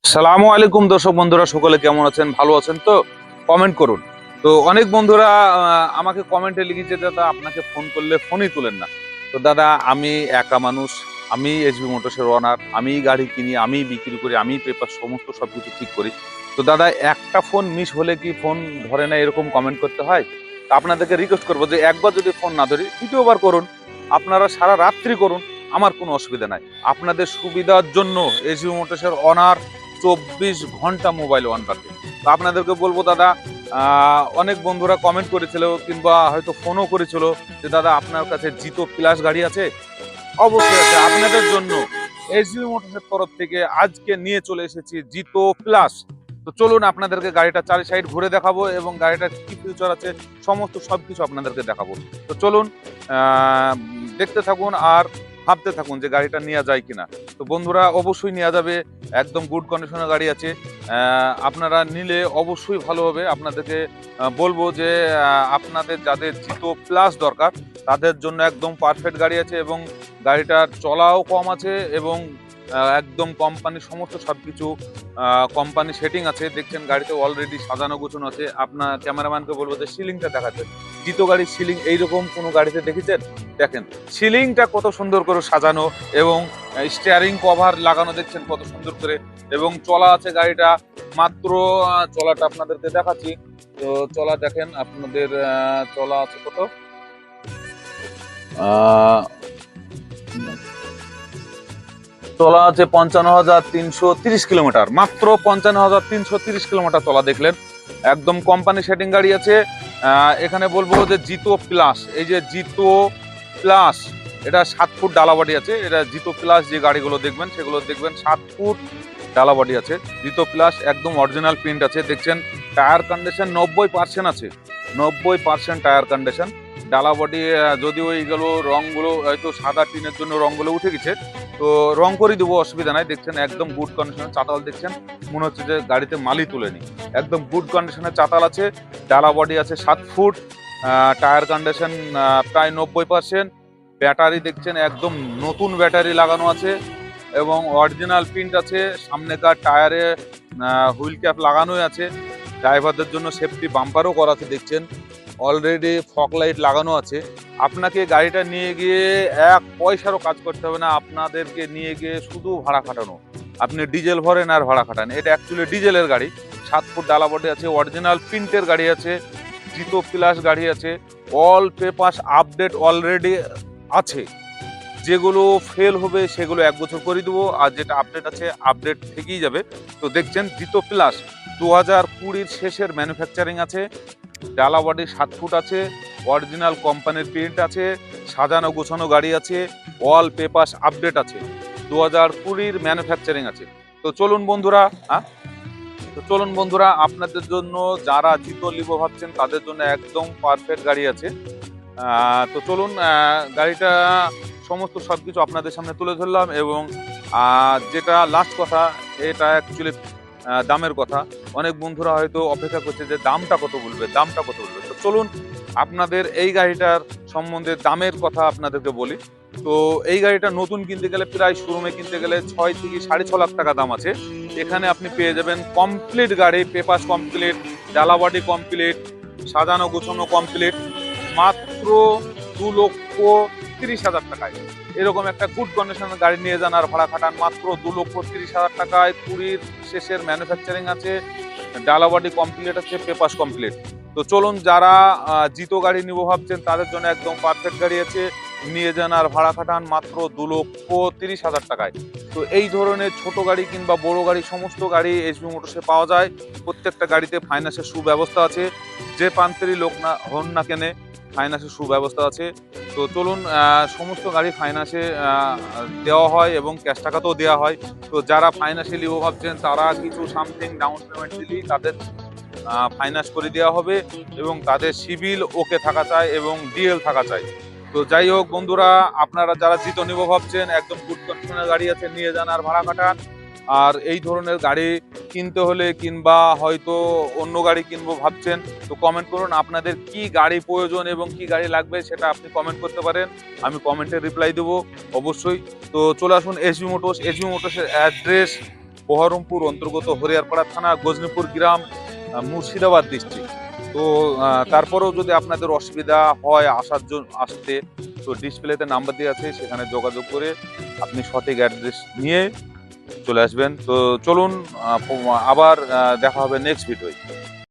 সালামু আলাইকুম দর্শক বন্ধুরা, সকলে কেমন আছেন? ভালো আছেন তো? কমেন্ট করুন। তো অনেক বন্ধুরা আমাকে কমেন্টে লিখেছে, দাদা আপনাকে ফোন করলে ফোনই তুলেন না। তো দাদা, আমি একা মানুষ, আমি এসবি মোটরসের ওনার, আমি গাড়ি কিনি, আমি বিক্রি করি, আমি পেপার সমস্ত সবকিছু ঠিক করি। তো দাদা, একটা ফোন মিস হলে কি ফোন ধরে না, এরকম কমেন্ট করতে হয়? তো আপনাদেরকে রিকোয়েস্ট করবো যে একবার যদি ফোন না ধরি, দ্বিতীয়বার করুন। আপনারা সারা রাত্রি করুন, আমার কোনো অসুবিধা নাই। আপনাদের সুবিধার জন্য এসবি মোটরসের অনার 24 ঘন্টা মোবাইল অন রাখে। তো আপনাদেরকে বলবো দাদা, অনেক বন্ধুরা কমেন্ট করেছিল কিংবা হয়তো ফোনও করেছিল যে দাদা আপনার কাছে জিতো প্লাস গাড়ি আছে। অবশ্যই আছে আপনাদের জন্য। এসবি মোটরসের তরফ থেকে আজকে নিয়ে চলে এসেছি জিতো প্লাস। তো চলুন আপনাদেরকে গাড়িটা চারি সাইড ঘুরে দেখাবো এবং গাড়িটার কি ফিউচার আছে সমস্ত সবকিছু আপনাদেরকে দেখাবো। তো চলুন দেখতে থাকুন আর ভাবতে থাকুন যে গাড়িটা নেওয়া যায় কিনা। তো বন্ধুরা, অবশ্যই নেওয়া যাবে, একদম গুড কন্ডিশনের গাড়ি আছে। আপনারা নিলে অবশ্যই ভালো হবে। আপনাদেরকে বলবো যে আপনাদের যাদের জিতো প্লাস দরকার তাদের জন্য একদম পারফেক্ট গাড়ি আছে এবং গাড়িটার চলাও কম আছে এবং একদম কোম্পানির সমস্ত সবকিছু কোম্পানি সেটিং আছে। দেখছেন গাড়িতে অলরেডি সাজানো গোছানো আছে। আপনার ক্যামেরাম্যানকে বলবো যে সিলিংটা দেখাতে। জিতো গাড়ির সিলিং এইরকম কোনো গাড়িতে দেখেছেন? দেখেন সিলিংটা কত সুন্দর করে সাজানো এবং স্টিয়ারিং কভার লাগানো, দেখছেন কত সুন্দর করে। এবং চলা আছে গাড়িটা মাত্র, চলাটা আপনাদেরকে দেখাচ্ছি। তো চলা দেখেন আপনাদের, চলা আছে কত, আহ চলা আছে 55,330 কিলোমিটার, মাত্র 55,330 কিলোমিটার চলা দেখলেন। একদম কোম্পানি সেটিং গাড়ি আছে। এখানে বলবো যে জিতো প্লাস, এই যে জিতো প্লাস, এটা 7 ফুট ডালাবাড়ি আছে। এটা জিতো প্লাস যে গাড়িগুলো দেখবেন সেগুলো দেখবেন 7 ফুট ডালাবাড়ি আছে। জিতো প্লাস একদম অরিজিনাল প্রিন্ট আছে। দেখছেন টায়ার কন্ডিশন 90% আছে, 90% টায়ার কন্ডিশন। ডালা বডি যদিও এইগুলো রংগুলো হয়তো সাদা টিনের জন্য রংগুলো উঠে গেছে, তো রং করে দেবো, অসুবিধা নাই। দেখছেন একদম গুড কন্ডিশনের চাতাল, দেখছেন মনে হচ্ছে যে গাড়িতে মালই তুলেনি। একদম গুড কন্ডিশনের চাতাল আছে। ডালা বডি আছে 7 ফুট, টায়ার কন্ডিশন প্রায় 90%। ব্যাটারি দেখছেন একদম নতুন ব্যাটারি লাগানো আছে এবং অরিজিনাল প্রিন্ট আছে। সামনেকার টায়ারে হুইল ক্যাপ লাগানোই আছে। ড্রাইভারদের জন্য সেফটি বাম্পারও করা আছে, দেখছেন অলরেডি ফগ লাইট লাগানো আছে। আপনাকে গাড়িটা নিয়ে গিয়ে এক পয়সারও কাজ করতে হবে না, আপনাদেরকে নিয়ে গিয়ে শুধু ভাড়া খাটানো। আপনি ডিজেল ভরেন আর ভাড়া খাটান। এটা অ্যাকচুয়ালি ডিজেলের গাড়ি। 7 ফুট ডালাবডি আছে, অরিজিনাল প্রিন্টের গাড়ি আছে, জিতো প্লাস গাড়ি আছে। অল পেপারস আপডেট অলরেডি আছে। যেগুলো ফেল হবে সেগুলো 1 বছর করে দেবো, আর যেটা আপডেট আছে আপডেট থেকেই যাবে। তো দেখছেন জিতো প্লাস 2020 শেষের ম্যানুফ্যাকচারিং আছে। ডালা বডি 7 ফুট আছে, অরিজিনাল কোম্পানির প্রিন্ট আছে, সাজানো গোছানো গাড়ি আছে, অল পেপারস আপডেট আছে, 2020 ম্যানুফ্যাকচারিং আছে। তো চলুন বন্ধুরা, আপনাদের জন্য যারা জিতো লিবো ভাবছেন তাদের জন্য একদম পারফেক্ট গাড়ি আছে। তো চলুন, গাড়িটা সমস্ত সবকিছু আপনাদের সামনে তুলে ধরলাম এবং যেটা লাস্ট কথা, এটা অ্যাকচুয়ালি দামের কথা। অনেক বন্ধুরা হয়তো অপেক্ষা করছে যে দামটা কত বলবে, দামটা কত বলবে। তো চলুন আপনাদের এই গাড়িটার সম্বন্ধে দামের কথা আপনাদেরকে বলি। তো এই গাড়িটা নতুন কিনতে গেলে, প্রায় শোরুমে কিনতে গেলে 6 থেকে 6.5 লাখ টাকা দাম আছে। এখানে আপনি পেয়ে যাবেন কমপ্লিট গাড়ি, পেপার কমপ্লিট, ডালাবাড়ি কমপ্লিট, সাজানো গোছানো কমপ্লিট, মাত্র 2,30,000 টাকায়। এরকম একটা গুড কন্ডিশনের গাড়ি নিয়ে যান আর ভাড়া খাটান মাত্র 2,30,000 টাকায়। 20 শেষের ম্যানুফ্যাকচারিং আছে, ডালাবাডি কমপ্লিট আছে, পেপার কমপ্লিট। তো চলুন, যারা জিতো গাড়ি নিবো ভাবছেন তাদের জন্য একদম পারফেক্ট গাড়ি আছে। নিয়ে যান আর ভাড়া খাটান মাত্র 2,30,000 টাকায়। তো এই ধরনের ছোট গাড়ি কিংবা বড় গাড়ি সমস্ত গাড়ি এসবি মোটরসে পাওয়া যায়। প্রত্যেকটা গাড়িতে ফাইন্যান্সের সুব্যবস্থা আছে। যে প্রান্তেরই লোক না হন না কেনে, ফাইন্যান্সের সুব্যবস্থা আছে। তো চলুন, সমস্ত গাড়ি ফাইন্যান্সে দেওয়া হয় এবং ক্যাশ টাকাতেও দেওয়া হয়। তো যারা ফাইন্যান্সে নিবো ভাবছেন তারা কিছু সামথিং ডাউন পেমেন্ট দিলেই তাদের ফাইন্যান্স করে দেওয়া হবে এবং তাদের সিভিল ওকে থাকা চাই এবং ডিএল থাকা চাই। তো যাই হোক বন্ধুরা, আপনারা যারা জিতো নিবো ভাবছেন একদম গুড কন্ডিশনের গাড়ি আছে, নিয়ে যান আর ভাড়া কাটান। আর এই ধরনের গাড়ি কিনতে হলে কিংবা হয়তো অন্য গাড়ি কিনবো ভাবছেন, তো কমেন্ট করুন আপনাদের কি গাড়ি প্রয়োজন এবং কি গাড়ি লাগবে, সেটা আপনি কমেন্ট করতে পারেন। আমি কমেন্টে রিপ্লাই দেবো অবশ্যই। তো চলে আসুন এসবি মোটরস। এসবি মোটরসের অ্যাড্রেস বহরমপুর অন্তর্গত হরিয়ারপাড়া থানা, গজনীপুর গ্রাম, মুর্শিদাবাদ ডিস্ট্রিক্ট। তো তারপরেও যদি আপনাদের অসুবিধা হয় আসতে, তো ডিসপ্লেতে নাম্বার দেওয়া আছে, সেখানে যোগাযোগ করে আপনি সঠিক অ্যাড্রেস নিয়ে চলে আসবেন। তো চলুন, আবার দেখা হবে নেক্সট ভিডিওয়।